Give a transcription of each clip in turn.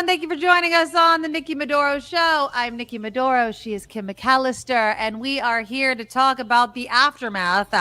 Thank you for joining us on the Nikki Maduro Show. I'm Nikki Maduro. She is Kim McAllister, and we are here to talk about the aftermath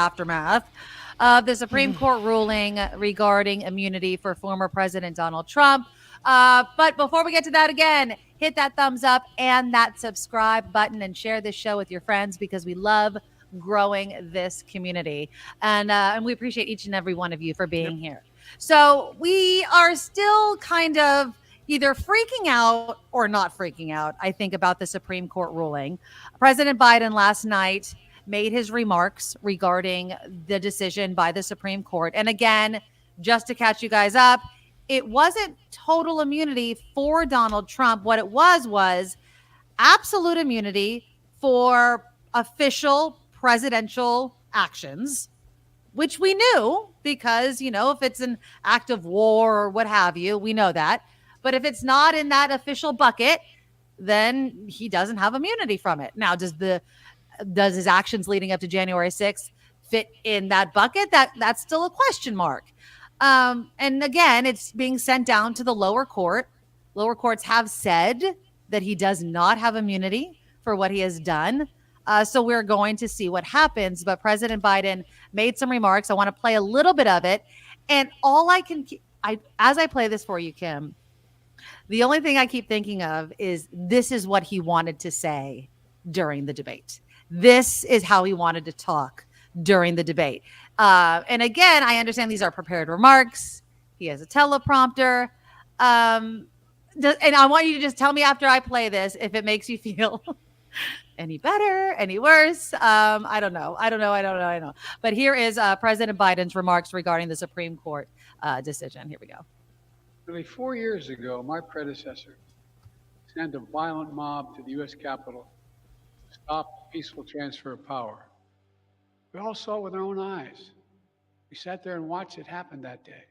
of the Supreme Court ruling regarding immunity for former President Donald Trump. But before we get to that, again, hit that thumbs up and that subscribe button and share this show with your friends because we love growing this community. And we appreciate each and every one of you for being here. So we are still kind of either freaking out or not freaking out, I think, about the Supreme Court ruling. President Biden last night made his remarks regarding the decision by the Supreme Court. And again, just to catch you guys up, it wasn't total immunity for Donald Trump. What it was absolute immunity for official presidential actions, which we knew because, you know, if it's an act of war or what have you, we know that. But if it's not in that official bucket, then he doesn't have immunity from it. Now, does his actions leading up to January 6th fit in that bucket? That's still a question mark. And again, it's being sent down to the lower court. Lower courts have said that he does not have immunity for what he has done. So we're going to see what happens. But President Biden made some remarks. I want to play a little bit of it. And all as I play this for you, Kim, the only thing I keep thinking of is this is what he wanted to say during the debate. This is how he wanted to talk during the debate. And again, I understand these are prepared remarks. He has a teleprompter. And I want you to just tell me after I play this if it makes you feel any better, any worse. I don't know. But here is President Biden's remarks regarding the Supreme Court decision. Here we go. Nearly 4 years ago, my predecessor sent a violent mob to the U.S. Capitol to stop the peaceful transfer of power. We all saw it with our own eyes. We sat there and watched it happen that day.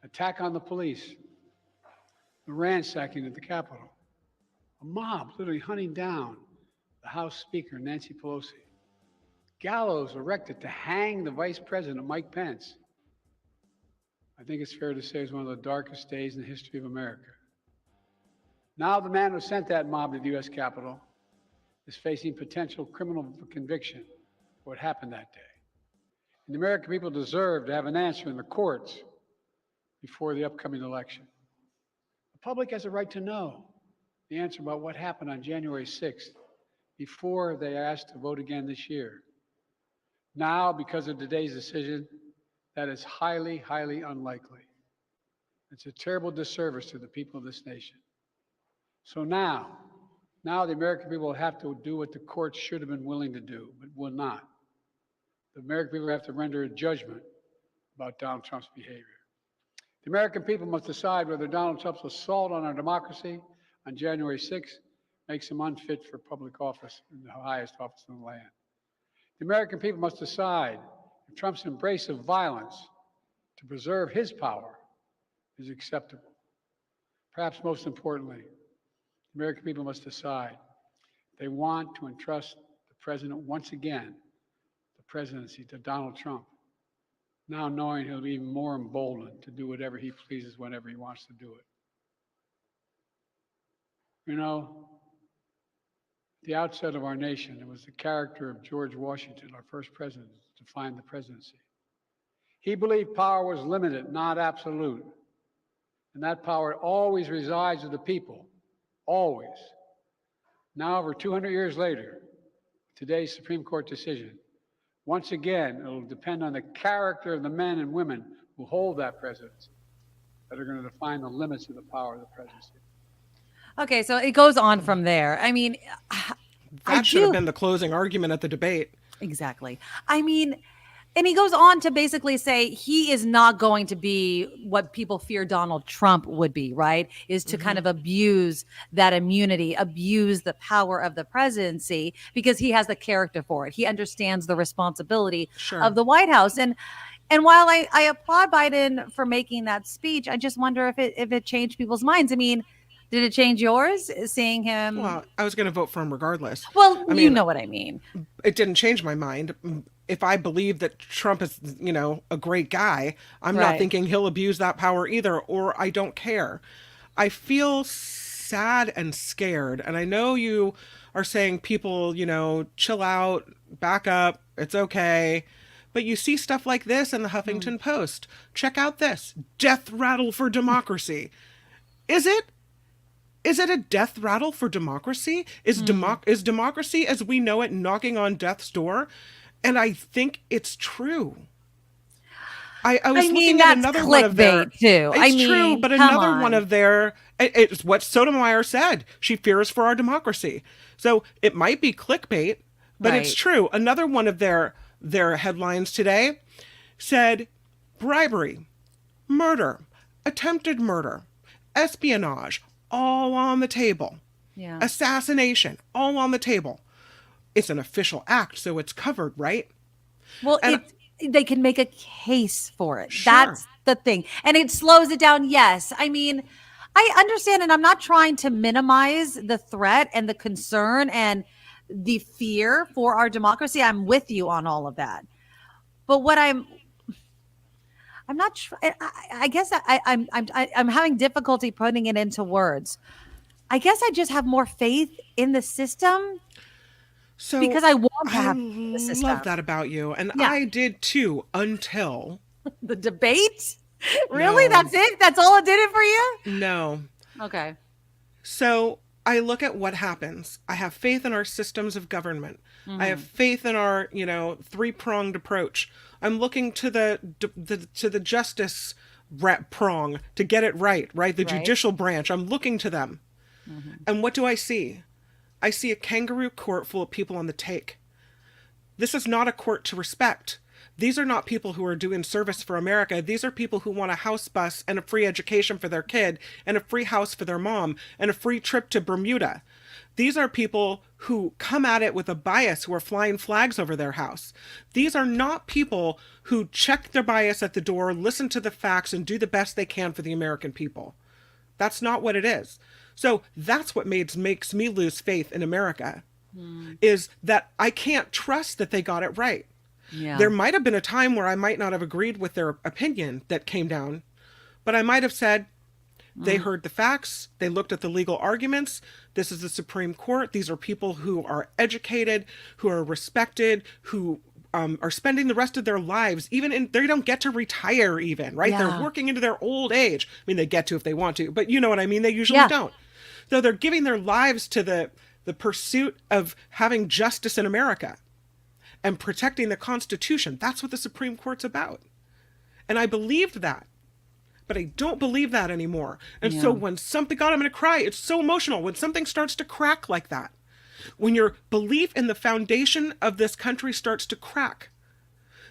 Attack on the police, the ransacking of the Capitol, a mob literally hunting down the House Speaker, Nancy Pelosi, gallows erected to hang the Vice President, Mike Pence. I think it's fair to say it's one of the darkest days in the history of America. Now the man who sent that mob to the U.S. Capitol is facing potential criminal conviction for what happened that day. And the American people deserve to have an answer in the courts before the upcoming election. The public has a right to know the answer about what happened on January 6th before they are asked to vote again this year. Now, because of today's decision, that is highly, highly unlikely. It's a terrible disservice to the people of this nation. So now the American people will have to do what the courts should have been willing to do, but will not. The American people have to render a judgment about Donald Trump's behavior. The American people must decide whether Donald Trump's assault on our democracy on January 6th makes him unfit for public office in the highest office in the land. The American people must decide if Trump's embrace of violence to preserve his power is acceptable. Perhaps most importantly, the American people must decide if they want to entrust the president once again, the presidency, to Donald Trump, now knowing he'll be even more emboldened to do whatever he pleases whenever he wants to do it. You know, at the outset of our nation, it was the character of George Washington, our first president, to find the presidency. He believed power was limited, not absolute. And that power always resides with the people, always. Now, over 200 years later, today's Supreme Court decision, once again, it will depend on the character of the men and women who hold that presidency that are going to define the limits of the power of the presidency. Okay, so it goes on from there. I mean, that should have been the closing argument at the debate. Exactly. I mean, and he goes on to basically say he is not going to be what people fear Donald Trump would be, right? Is to kind of abuse that immunity, abuse the power of the presidency because he has the character for it. He understands the responsibility of the White House. And while I applaud Biden for making that speech, I just wonder if it changed people's minds. I mean, did it change yours seeing him? Well, I was going to vote for him regardless. Well, you know what I mean. It didn't change my mind. If I believe that Trump is, you know, a great guy, I'm not thinking he'll abuse that power either, or I don't care. I feel sad and scared. And I know you are saying people, chill out, back up, it's okay. But you see stuff like this in the Huffington Post. Check out this death rattle for democracy. Is it? Is it a death rattle for democracy? Is democracy as we know it knocking on death's door? And I think it's true. I was looking at another one of their. Too. It's true, but another one of their. It's what Sotomayor said. She fears for our democracy. So it might be clickbait, but it's true. Another one of their headlines today said bribery, murder, attempted murder, espionage, all on the table. Yeah. Assassination, all on the table. It's an official act, so it's covered, right? Well, they can make a case for it. Sure. That's the thing. And it slows it down. Yes. I mean, I understand, and I'm not trying to minimize the threat and the concern and the fear for our democracy. I'm with you on all of that. But what I'm not sure. I guess I'm having difficulty putting it into words. I guess I just have more faith in the system. So because I want to have the system. I love that about you. And I did too, until the debate. Really? No. That's it? That's all it did it for you? No. Okay. So I look at what happens. I have faith in our systems of government. I have faith in our, three-pronged approach. I'm looking to the justice prong to get it right? The judicial branch. I'm looking to them. And what do I see? I see a kangaroo court full of people on the take. This is not a court to respect. These are not people who are doing service for America. These are people who want a house bus and a free education for their kid and a free house for their mom and a free trip to Bermuda. These are people who come at it with a bias, who are flying flags over their house. These are not people who check their bias at the door, listen to the facts, and do the best they can for the American people. That's not what it is. So that's what makes me lose faith in America, is that I can't trust that they got it right. Yeah. There might have been a time where I might not have agreed with their opinion that came down, but I might have said, they heard the facts, they looked at the legal arguments, this is the Supreme Court, these are people who are educated, who are respected, who are spending the rest of their lives, they don't get to retire even, right? Yeah. They're working into their old age. I mean, they get to if they want to, but you know what I mean? They usually don't. So they're giving their lives to the pursuit of having justice in America and protecting the Constitution. That's what the Supreme Court's about. And I believed that, but I don't believe that anymore. And so when something, God, I'm going to cry. It's so emotional. When something starts to crack like that, when your belief in the foundation of this country starts to crack,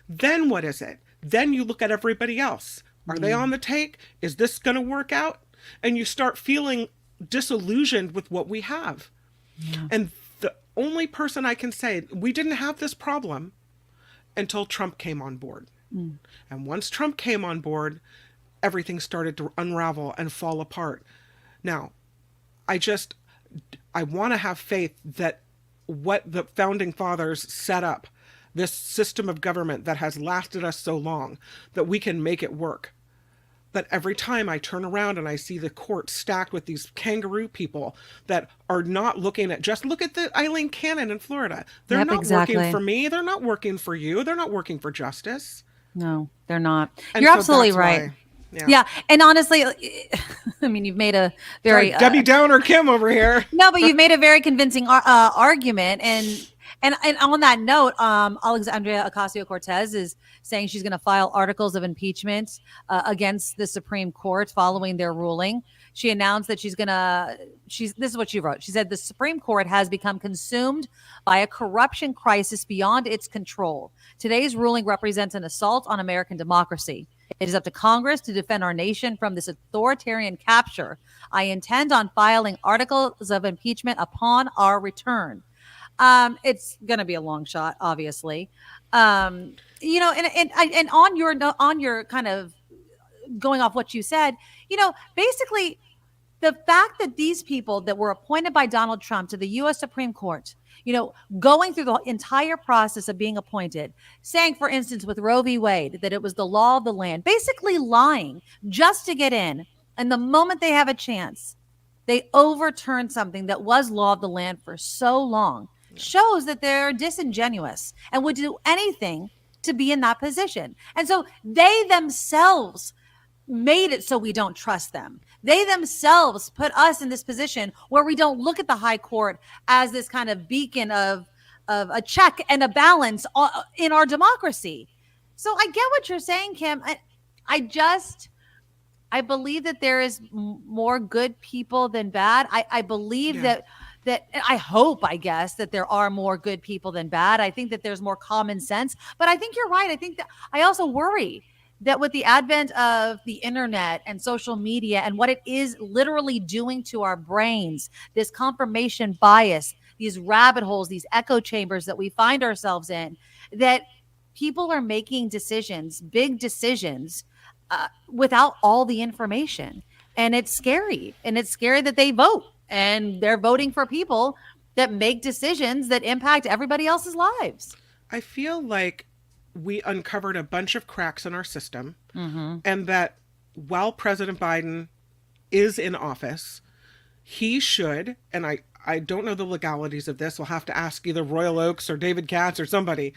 then what is it? Then you look at everybody else. Are they on the take? Is this going to work out? And you start feeling disillusioned with what we have. And the only person I can say, we didn't have this problem until Trump came on board. And once Trump came on board, everything started to unravel and fall apart. Now, I want to have faith that what the founding fathers set up, this system of government that has lasted us so long, that we can make it work. But every time I turn around and I see the court stacked with these kangaroo people that are not looking at look at the Eileen Cannon in Florida. They're not working for me. They're not working for you. They're not working for justice. No, they're not. And You're so absolutely that's right. why, Yeah. And honestly, I mean, you've made a very Debbie Downer Kim over here. no, but you've made a very convincing argument. And on that note, Alexandria Ocasio-Cortez is saying she's going to file articles of impeachment against the Supreme Court following their ruling. She announced that this is what she wrote. She said, the Supreme Court has become consumed by a corruption crisis beyond its control. Today's ruling represents an assault on American democracy. It is up to Congress to defend our nation from this authoritarian capture. I intend on filing articles of impeachment upon our return. It's going to be a long shot, obviously. And on your kind of going off what you said, basically the fact that these people that were appointed by Donald Trump to the U.S. Supreme Court, going through the entire process of being appointed, saying, for instance, with Roe v. Wade, that it was the law of the land, basically lying just to get in, And the moment they have a chance, they overturn something that was law of the land for so long, shows that they're disingenuous and would do anything to be in that position. And so they themselves made it so we don't trust them. They themselves put us in this position where we don't look at the high court as this kind of beacon of a check and a balance in our democracy. So I get what you're saying, Kim. I believe that there is more good people than bad. I believe that I hope, I guess, that there are more good people than bad. I think that there's more common sense, but I think you're right. I think that I also worry that with the advent of the internet and social media and what it is literally doing to our brains, this confirmation bias, these rabbit holes, these echo chambers that we find ourselves in, that people are making decisions, big decisions, without all the information. And it's scary. And it's scary that they vote and they're voting for people that make decisions that impact everybody else's lives. I feel like we uncovered a bunch of cracks in our system, and that while President Biden is in office, he should, and I don't know the legalities of this, we'll have to ask either Royal Oaks or David Katz or somebody,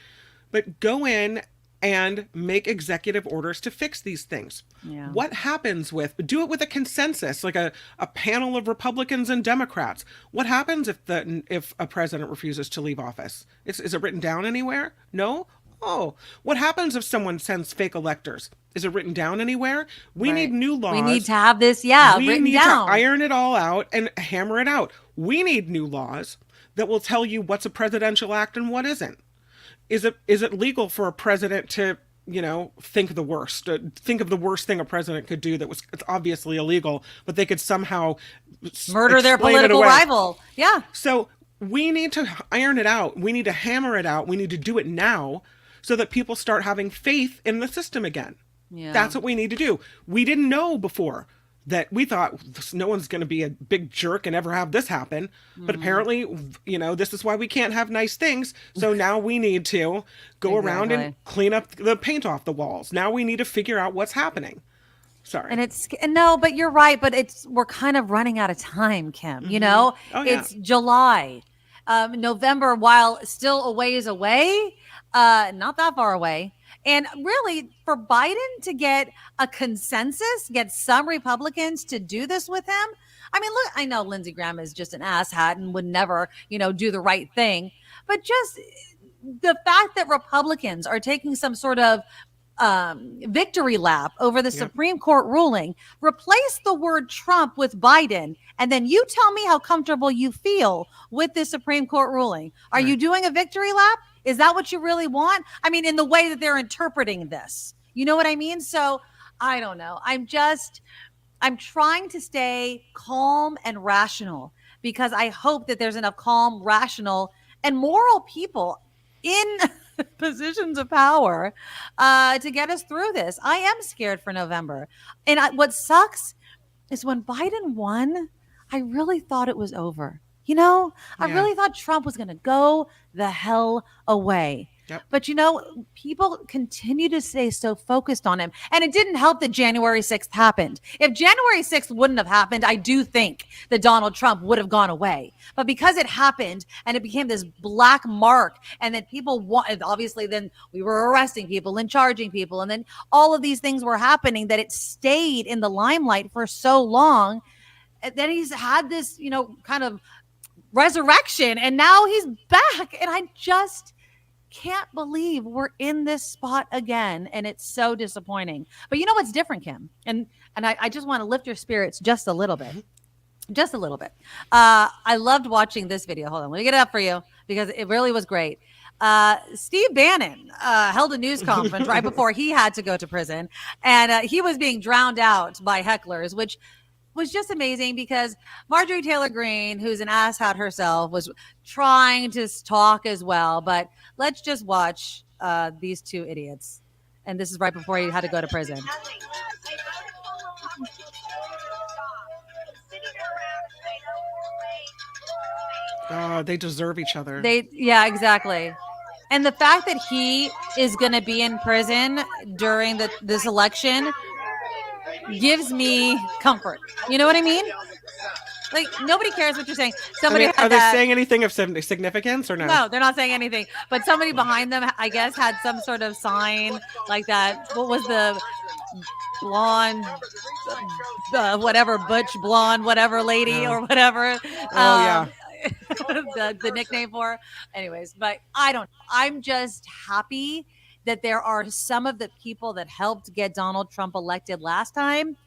but go in and make executive orders to fix these things. Yeah. What happens do it with a consensus, like a panel of Republicans and Democrats. What happens if a president refuses to leave office? Is it written down anywhere? No? Oh, what happens if someone sends fake electors? Is it written down anywhere? We need new laws. We need to have this, written down. We need to iron it all out and hammer it out. We need new laws that will tell you what's a presidential act and what isn't. Is it legal for a president to, think the worst? Think of the worst thing a president could do it's obviously illegal, but they could somehow murder their political rival. Yeah. So we need to iron it out. We need to hammer it out. We need to do it now so that people start having faith in the system again. Yeah. That's what we need to do. We didn't know before that. We thought no one's going to be a big jerk and ever have this happen. But apparently, this is why we can't have nice things. So now we need to go around and clean up the paint off the walls. Now we need to figure out what's happening. Sorry. And no, but you're right. But we're kind of running out of time, Kim. Oh, yeah. It's July. November, while still a ways away, not that far away. And really, for Biden to get a consensus, get some Republicans to do this with him. I mean, look, I know Lindsey Graham is just an asshat and would never, do the right thing. But just the fact that Republicans are taking some sort of victory lap over the Supreme Court ruling, replace the word Trump with Biden, and then you tell me how comfortable you feel with this Supreme Court ruling. Are you doing a victory lap? Is that what you really want? I mean, in the way that they're interpreting this, you know what I mean? So I don't know. I'm trying to stay calm and rational because I hope that there's enough calm, rational, and moral people in positions of power to get us through this. I am scared for November. And what sucks is when Biden won, I really thought it was over. I really thought Trump was going to go the hell away. Yep. But, people continue to stay so focused on him. And it didn't help that January 6th happened. If January 6th wouldn't have happened, I do think that Donald Trump would have gone away. But because it happened and it became this black mark, and then people wanted, obviously, then we were arresting people and charging people. And then all of these things were happening, that it stayed in the limelight for so long. And then he's had this, kind of resurrection, and now he's back. And I just can't believe we're in this spot again, and it's so disappointing. But you know what's different, Kim? And I just want to lift your spirits just a little bit. Just a little bit. I loved watching this video. Hold on, let me get it up for you because it really was great. Steve Bannon held a news conference right before he had to go to prison, and he was being drowned out by hecklers, which was just amazing because Marjorie Taylor Greene, who's an asshat herself, was trying to talk as well. But let's just watch these two idiots. And this is right before he had to go to prison. Oh, they deserve each other. Yeah, exactly. And the fact that he is going to be in prison during this election, gives me comfort. You know what I mean? Like, nobody cares what you're saying. Somebody I mean, had are they that. saying anything of significance or no? No, they're not saying anything. But somebody behind them, I guess, had some sort of sign like that. What was the blonde, whatever, butch blonde, whatever lady Oh. or whatever. Oh, yeah. The nickname for her. Anyways, but I don't. I'm just happy that there are some of the people that helped get Donald Trump elected last time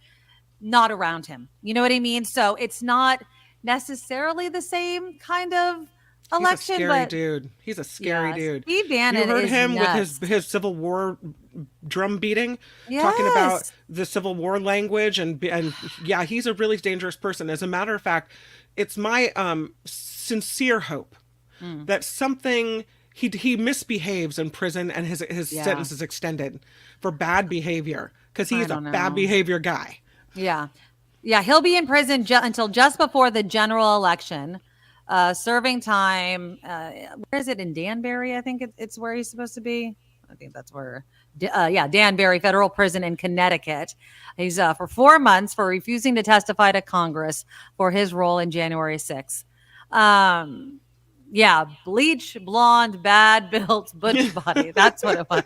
not around him. You know what I mean? So it's not necessarily the same kind of He's a election, scary but dude. He's a scary dude. Steve Bannon You heard is him nuts. with his Civil War drum beating, talking about Yes. the Civil War language, and yeah, he's a really dangerous person. As a matter of fact, it's my sincere hope that something he misbehaves in prison and his Yeah. sentence is extended for bad behavior because I he's a don't bad know. behavior guy. Yeah. Yeah. He'll be in prison until just before the general election, serving time. Where is it? In Danbury, I think it's where he's supposed to be. I think that's where, yeah, Danbury Federal Prison in Connecticut. He's for 4 months for refusing to testify to Congress for his role in January 6th. Yeah, bleach, blonde, bad built, butch body. That's what it was.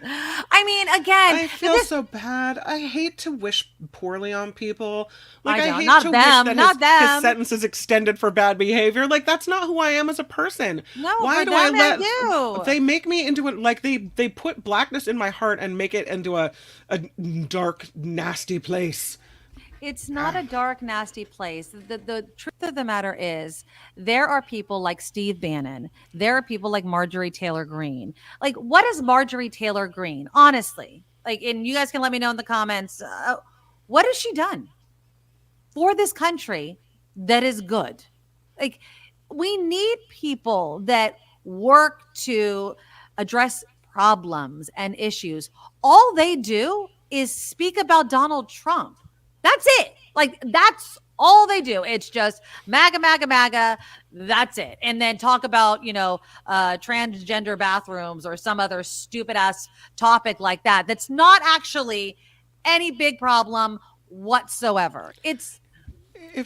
I mean, again, I feel so bad. I hate to wish poorly on people. Like, I I know. hate Not to them, wish that not his them. sentence is extended for bad behavior. Like, that's not who I am as a person. No, Why for do I them let and you. they make me into it? Like, they put blackness in my heart and make it into a dark, nasty place. It's not a dark, nasty place. The truth of the matter is there are people like Steve Bannon. There are people like Marjorie Taylor Greene. Like, what is Marjorie Taylor Greene? Honestly, like, and you guys can let me know in the comments, what has she done for this country that is good? Like, we need people that work to address problems and issues. All they do is speak about Donald Trump. That's it. Like, that's all they do. It's just MAGA, MAGA, MAGA. That's it. And then talk about, transgender bathrooms or some other stupid ass topic like that. That's not actually any big problem whatsoever. If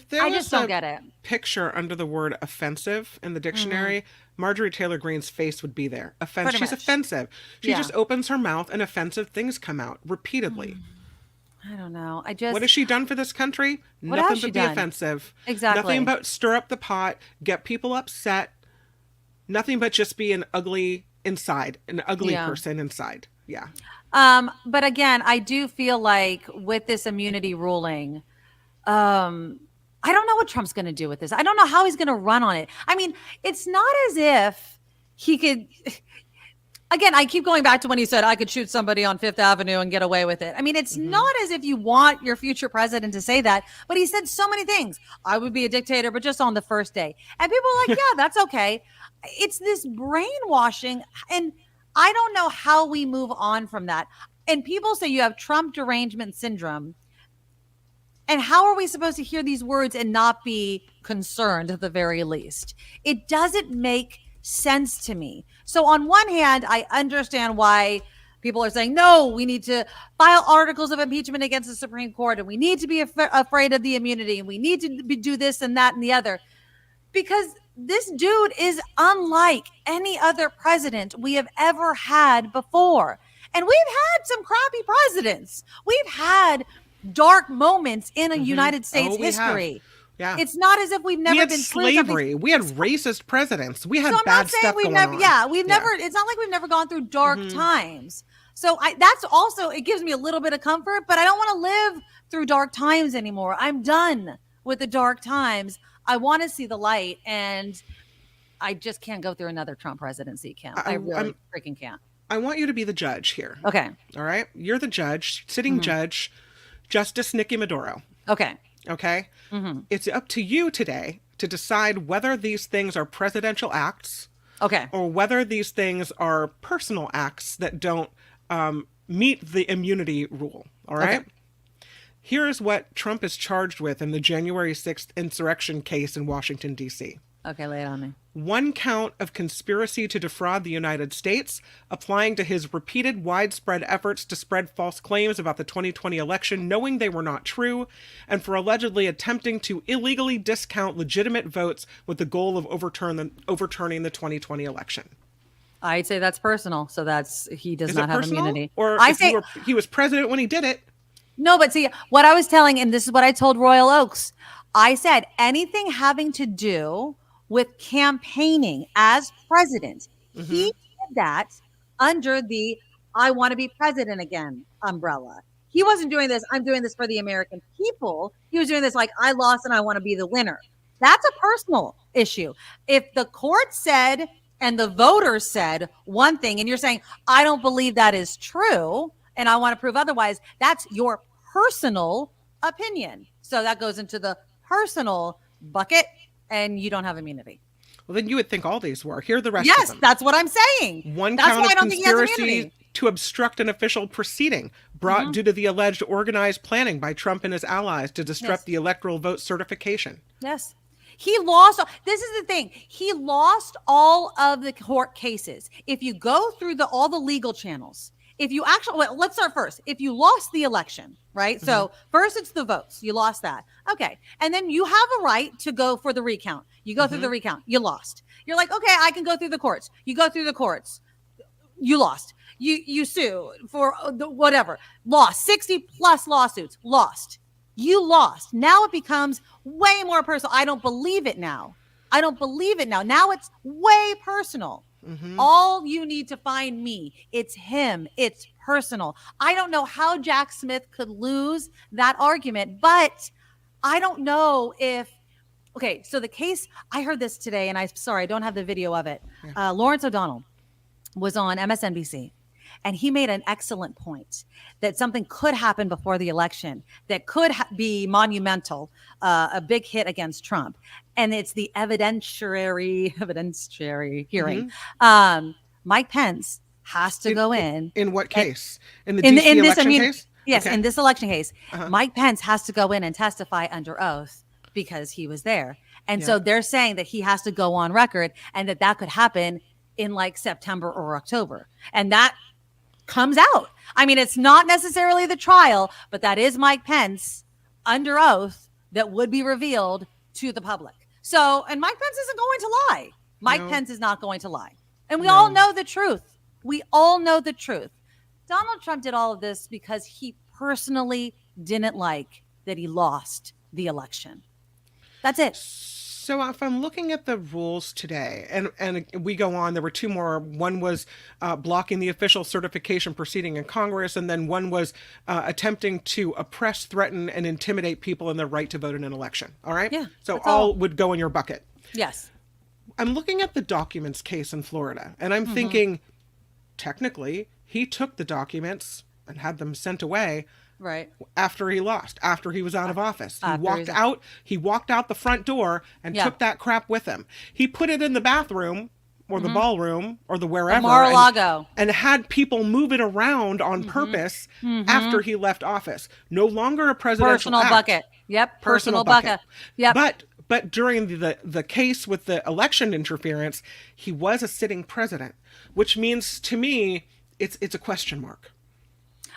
there I was just don't a get it. picture under the word offensive in the dictionary, Marjorie Taylor Greene's face would be there. Pretty She's much. offensive. She Yeah. just opens her mouth and offensive things come out repeatedly. I don't know. What has she done for this country? What Nothing has she but be done? offensive. Exactly. Nothing but stir up the pot, get people upset. Nothing but just be an ugly Yeah. person inside. Yeah. But again, I do feel like with this immunity ruling, I don't know what Trump's going to do with this. I don't know how he's going to run on it. I mean, it's not as if he could. Again, I keep going back to when he said I could shoot somebody on Fifth Avenue and get away with it. I mean, it's not as if you want your future president to say that, but he said so many things. I would be a dictator, but just on the first day. And people are like, yeah, that's okay. It's this brainwashing. And I don't know how we move on from that. And people say you have Trump derangement syndrome. And how are we supposed to hear these words and not be concerned at the very least? It doesn't make sense to me. So on one hand, I understand why people are saying, no, we need to file articles of impeachment against the Supreme Court, and we need to be afraid of the immunity, and we need to do this and that and the other. Because this dude is unlike any other president we have ever had before. And we've had some crappy presidents. We've had dark moments in a United States history. Yeah. It's not as if we've never had been slavery. We had racist presidents. We had so I'm bad not saying stuff we've going never, on. yeah, we've never, it's not like we've never gone through dark times. So that's also, it gives me a little bit of comfort, but I don't want to live through dark times anymore. I'm done with the dark times. I want to see the light, and I just can't go through another Trump presidency, Kim. I really freaking can't. I want you to be the judge here. Okay. All right? You're the judge, sitting judge, Justice Nikki Maduro. Okay. Okay? It's up to you today to decide whether these things are presidential acts. Okay. Or whether these things are personal acts that don't meet the immunity rule. All right? Okay. Here is what Trump is charged with in the January 6th insurrection case in Washington, D.C. Okay, lay it on me. 1 count of conspiracy to defraud the United States, applying to his repeated widespread efforts to spread false claims about the 2020 election, knowing they were not true, and for allegedly attempting to illegally discount legitimate votes with the goal of overturning the 2020 election. I'd say that's personal. So he does Is not it have personal? immunity. Or I if say he was president when he did it. no, but see what I was telling, and this is what I told Royal Oaks. I said anything having to do with campaigning as president, he did that under the "I want to be president again" umbrella. He wasn't doing this, "I'm doing this for the American people." He was doing this like, "I lost and I want to be the winner." That's a personal issue. If the court said and the voters said one thing, and you're saying, "I don't believe that is true, and I want to prove otherwise," that's your personal opinion. So that goes into the personal bucket, and you don't have immunity. Well, then you would think all these were. Here are the rest of Yes, them. that's what I'm saying. 1 That's count why I of don't think he has conspiracy immunity. to obstruct an official proceeding brought due to the alleged organized planning by Trump and his allies to disrupt the electoral vote certification. Yes. He lost. This is the thing. He lost all of the court cases. If you go through all the legal channels, if you actually, well, let's start first. If you lost the election, right? So first it's the votes. You lost that. Okay. And then you have a right to go for the recount. You go through the recount. You lost. You're like, okay, I can go through the courts. You go through the courts. You lost. You sue for whatever. Lost. 60 plus lawsuits. Lost. You lost. Now it becomes way more personal. I don't believe it now. Now it's way personal. All you need to find me. It's him. It's personal. I don't know how Jack Smith could lose that argument, but I don't know if. Okay, so the case, I heard this today, and I'm sorry, I don't have the video of it. Lawrence O'Donnell was on MSNBC, and he made an excellent point that something could happen before the election that could be monumental, a big hit against Trump. And it's the evidentiary hearing. Mike Pence has to go in. In what case? In the DC election case? Yes, Okay. in this election case, Mike Pence has to go in and testify under oath because he was there. And so they're saying that he has to go on record and that could happen in like September or October. And that comes out. I mean, it's not necessarily the trial, but that is Mike Pence under oath that would be revealed to the public. So, and Mike Pence isn't going to lie. Mike Pence is not going to lie. And we all know the truth. We all know the truth. Donald Trump did all of this because he personally didn't like that he lost the election. That's it. So if I'm looking at the rules today, and we go on, there were 2 more. One was blocking the official certification proceeding in Congress, and then one was attempting to oppress, threaten, and intimidate people in their right to vote in an election. All right? Yeah. So all would go in your bucket. Yes. I'm looking at the documents case in Florida, and I'm thinking, technically, he took the documents and had them sent away. Right. After he lost, after he was out of office. He walked out the front door and took that crap with him. He put it in the bathroom or the ballroom or the wherever. Mar-a-Lago. And had people move it around on purpose after he left office. No longer a presidential Personal act. bucket. Yep. Personal bucket. Yep. But during the case with the election interference, he was a sitting president, which means to me, it's a question mark.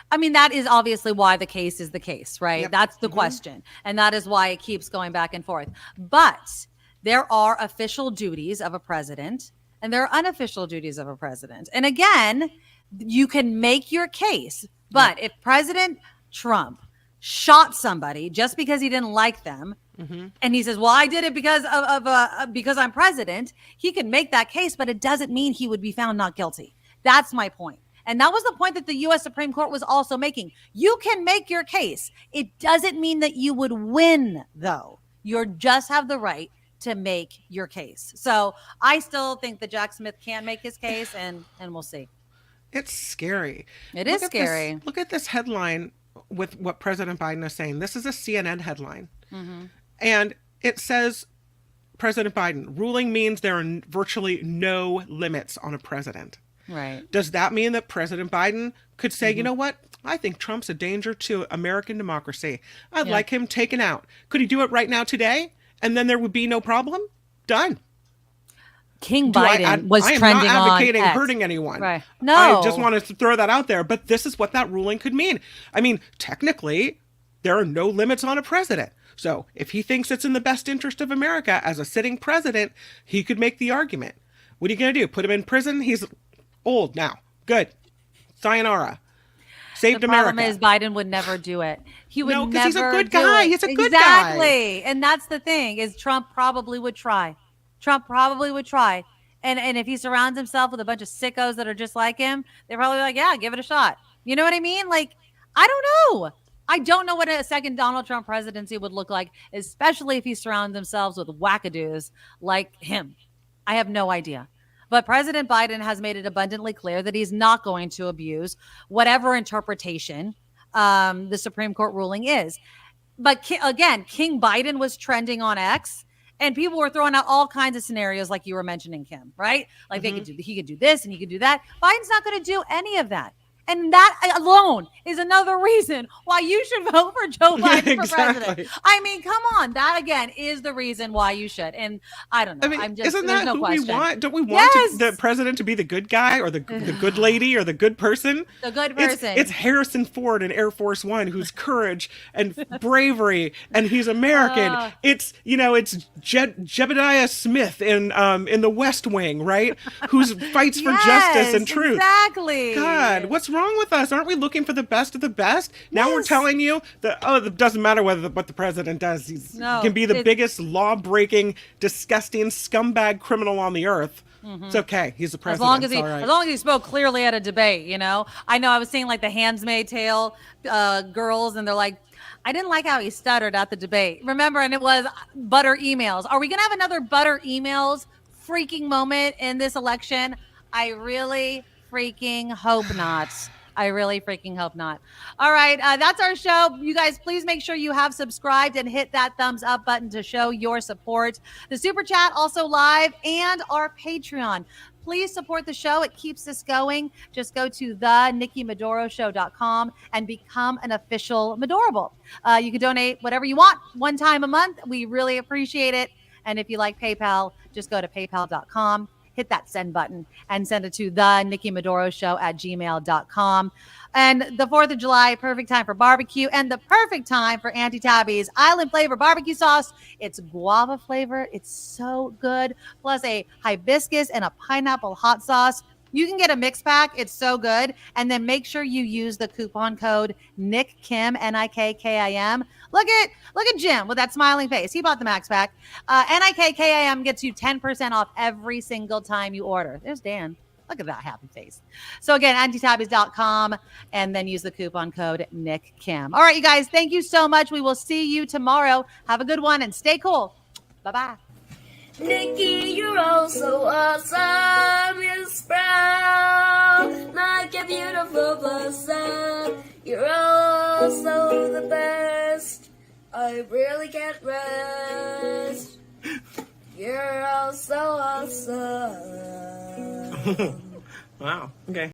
I mean, that is obviously why the case is the case, right? Yep. That's the question. And that is why it keeps going back and forth. But there are official duties of a president and there are unofficial duties of a president. And again, you can make your case. But if President Trump shot somebody just because he didn't like them, and he says, well, I did it because because I'm president, he can make that case, but it doesn't mean he would be found not guilty. That's my point. And that was the point that the U.S. Supreme Court was also making. You can make your case. It doesn't mean that you would win, though. You just have the right to make your case. So I still think that Jack Smith can make his case, and we'll see. It's scary. It is scary. Look at this headline with what President Biden is saying. This is a CNN headline. And it says, President Biden, ruling means there are virtually no limits on a president. Right. Does that mean that President Biden could say, you know what? I think Trump's a danger to American democracy. I'd like him taken out. Could he do it right now today? And then there would be no problem? Done. King Biden was I am trending not advocating on X. hurting anyone. Right. No. I just wanted to throw that out there. But this is what that ruling could mean. I mean, technically, there are no limits on a president. So if he thinks it's in the best interest of America as a sitting president, he could make the argument. What are you going to do? Put him in prison? He's old now. Good. Sayonara. Saved America. The problem is Biden would never do it. He would never. No, because he's a good do guy. it. He's a good guy. guy. Exactly. And that's the thing is Trump probably would try. And if he surrounds himself with a bunch of sickos that are just like him, they're probably like, yeah, give it a shot. You know what I mean? Like, I don't know. I don't know what a second Donald Trump presidency would look like, especially if he surrounds himself with wackadoos like him. I have no idea. But President Biden has made it abundantly clear that he's not going to abuse whatever interpretation the Supreme Court ruling is. But again, King Biden was trending on X, and people were throwing out all kinds of scenarios like you were mentioning, Kim, right? Like he could do this and he could do that. Biden's not going to do any of that. And that alone is another reason why you should vote for Joe Biden for president. I mean, come on. That, again, is the reason why you should. And I don't know. I mean, isn't that who we want? Don't we want the president to be the good guy or the good lady or the good person? The good person. It's Harrison Ford in Air Force One, whose courage and bravery, and he's American. It's Jebediah Smith in The West Wing, right? Who fights for justice and truth. Exactly. God, what's wrong with us? Aren't we looking for the best of the best? Now we're telling you that it doesn't matter what the president does. He can be the biggest law-breaking, disgusting scumbag criminal on the earth. It's okay. He's the president. As long as he spoke clearly at a debate, I know I was seeing like the Handmaid's Tale girls, and they're like, I didn't like how he stuttered at the debate. Remember, and it was butter emails. Are we going to have another butter emails freaking moment in this election? I really freaking hope not. I really freaking hope not. All right. That's our show. You guys, please make sure you have subscribed and hit that thumbs up button to show your support. The Super Chat also live, and our Patreon. Please support the show. It keeps us going. Just go to theNikkiMadoroShow.com and become an official Madorable. You can donate whatever you want one time a month. We really appreciate it. And if you like PayPal, just go to paypal.com. Hit that send button and send it to theNikkiMadoroShow@gmail.com. And the 4th of July, perfect time for barbecue, and the perfect time for Auntie Tabby's Island Flavor Barbecue Sauce. It's guava flavor. It's so good. Plus a hibiscus and a pineapple hot sauce. You can get a mix pack. It's so good. And then make sure you use the coupon code NIKKIM, NIKKIM. Look at Jim with that smiling face. He bought the max pack. NIKKIM gets you 10% off every single time you order. There's Dan. Look at that happy face. So again, AuntieTabby's.com, and then use the coupon code NIKKIM. All right, you guys, thank you so much. We will see you tomorrow. Have a good one and stay cool. Bye-bye. Nikki, you're all so awesome. You're proud, like a beautiful blossom. You're also the best. I really can't rest. You're all so awesome. Wow. Okay.